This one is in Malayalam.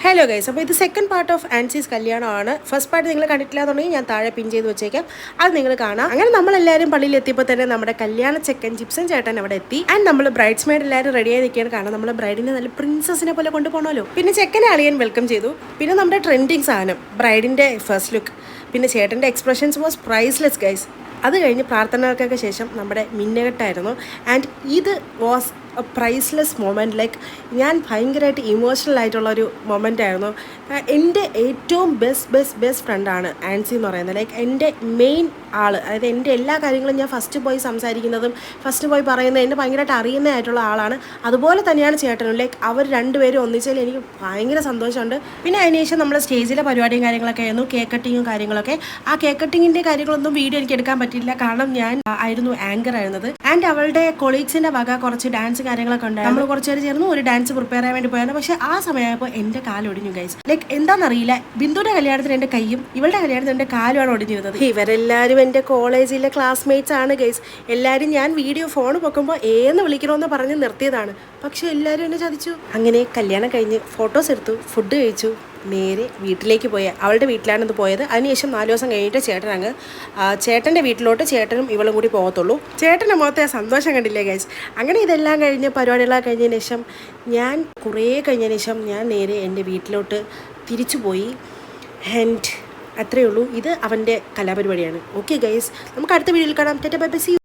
ഹലോ ഗൈസ്, അപ്പോൾ ഇത് സെക്കൻഡ് പാർട്ട് ഓഫ് ആൻസീസ് കല്യാണമാണ്. ഫസ്റ്റ് പാർട്ട് നിങ്ങൾ കണ്ടിട്ടില്ലാന്നുണ്ടെങ്കിൽ ഞാൻ താഴെ പിൻ ചെയ്ത് വെച്ചേക്കാം, അത് നിങ്ങൾ കാണാം. അങ്ങനെ നമ്മളെല്ലാവരും പള്ളിയിൽ എത്തിയപ്പോൾ തന്നെ നമ്മുടെ കല്യാണ ചെക്കൻ ജിപ്സൺ ചേട്ടൻ അവിടെ എത്തി. ആൻഡ് നമ്മൾ ബ്രൈഡ്സ് മെയ്ഡ് എല്ലാവരും റെഡിയായി നിൽക്കുകയാണ്. കാരണം നമ്മൾ ബ്രൈഡിനെ നല്ല പ്രിൻസസിനെ പോലെ കൊണ്ടുപോകണമല്ലോ. പിന്നെ ചെക്കനെ അളിയൻ വെൽക്കം ചെയ്തു. പിന്നെ നമ്മുടെ ട്രെൻഡിങ് സാധനം ബ്രൈഡിൻ്റെ ഫസ്റ്റ് ലുക്ക്, പിന്നെ ചേട്ടൻ്റെ എക്സ്പ്രഷൻസ് വാസ് പ്രൈസ്ലെസ് ഗൈസ്. അത് കഴിഞ്ഞ് പ്രാർത്ഥനകൾക്കൊക്കെ ശേഷം നമ്മുടെ മിന്നകെട്ടായിരുന്നു. ആൻഡ് ഇത് was A priceless moment. Like ഞാൻ ഭയങ്കരമായിട്ട് ഇമോഷണൽ ആയിട്ടുള്ളൊരു മൊമെൻ്റ് ആയിരുന്നു. എൻ്റെ ഏറ്റവും ബെസ്റ്റ് ഫ്രണ്ടാണ് ആൻസി എന്ന് പറയുന്നത്. ലൈക്ക് എൻ്റെ മെയിൻ ആൾ, അതായത് എൻ്റെ എല്ലാ കാര്യങ്ങളും ഞാൻ ഫസ്റ്റ് പോയി സംസാരിക്കുന്നതും ഫസ്റ്റ് പോയി പറയുന്നത് എന്നെ ഭയങ്കരമായിട്ട് അറിയുന്നതായിട്ടുള്ള ആളാണ്. അതുപോലെ തന്നെയാണ് ചേട്ടനും. ലൈക്ക് അവർ രണ്ടുപേരും ഒന്നിച്ചാൽ എനിക്ക് ഭയങ്കര സന്തോഷമുണ്ട്. പിന്നെ അതിനുശേഷം നമ്മൾ സ്റ്റേജിലെ പരിപാടിയും കാര്യങ്ങളൊക്കെ ആയിരുന്നു, കേക്ക് കട്ടിങ്ങും കാര്യങ്ങളൊക്കെ. ആ കേക്ക് കട്ടിങ്ങിൻ്റെ കാര്യങ്ങളൊന്നും വീഡിയോ എനിക്ക് എടുക്കാൻ പറ്റില്ല, കാരണം ഞാൻ ആയിരുന്നു ആങ്കർ ആയിരുന്നത്. ആൻഡ് അവളുടെ കൊളീഗ്സിൻ്റെ വക കുറച്ച് ഡാൻസ് കാര്യങ്ങളൊക്കെ ഉണ്ടായിരുന്നു. നമ്മൾ കുറച്ച് പേര് ചേർന്ന് ഒരു ഡാൻസ് പ്രിപ്പയർ ചെയ്യാൻ വേണ്ടി പോയാണ്. പക്ഷേ ആ സമയമായപ്പോൾ എൻ്റെ കാലൊടിഞ്ഞു ഗൈസ്. ലൈക്ക് എന്താണെന്നറിയില്ല, ബിന്ദുവിൻ്റെ കല്യാണത്തിന് എൻ്റെ കൈയും ഇവളുടെ കല്യാണത്തിന് എൻ്റെ കാലുമാണ് ഒടിഞ്ഞിരുന്നത്. ഇവരെല്ലാവരും എൻ്റെ കോളേജിലെ ക്ലാസ്മേറ്റ്സ് ആണ് ഗൈസ്. എല്ലാവരും ഞാൻ വീഡിയോ ഫോൺ പൊക്കുമ്പോൾ ഏന്ന് വിളിക്കണമെന്ന് പറഞ്ഞ് നിർത്തിയതാണ്. പക്ഷെ എല്ലാവരും എന്നെ ചതിച്ചു. അങ്ങനെ കല്യാണം കഴിഞ്ഞ് ഫോട്ടോസ് എടുത്തു, ഫുഡ് കഴിച്ചു, നേരെ വീട്ടിലേക്ക് പോയി. അവളുടെ വീട്ടിലാണിത് പോയത്. അതിനുശേഷം 4 ദിവസം കഴിഞ്ഞിട്ട് ചേട്ടൻ്റെ വീട്ടിലോട്ട് ചേട്ടനും ഇവളും കൂടി പോകത്തുള്ളൂ. ചേട്ടൻ്റെ മുഖത്തെ സന്തോഷം കണ്ടില്ലേ ഗൈസ്. അങ്ങനെ ഇതെല്ലാം കഴിഞ്ഞ് പരിപാടികളൊക്കെ കഴിഞ്ഞതിന് ശേഷം കുറേ കഴിഞ്ഞതിന് ശേഷം ഞാൻ നേരെ എൻ്റെ വീട്ടിലോട്ട് തിരിച്ചു പോയി. ആൻഡ് അത്രയേ ഉള്ളൂ. ഇത് അവൻ്റെ കലാപരിപാടിയാണ്. ഓക്കെ ഗൈസ്, നമുക്ക് അടുത്ത വീഡിയോയിൽ കാണാം. Tata bye bye, see U.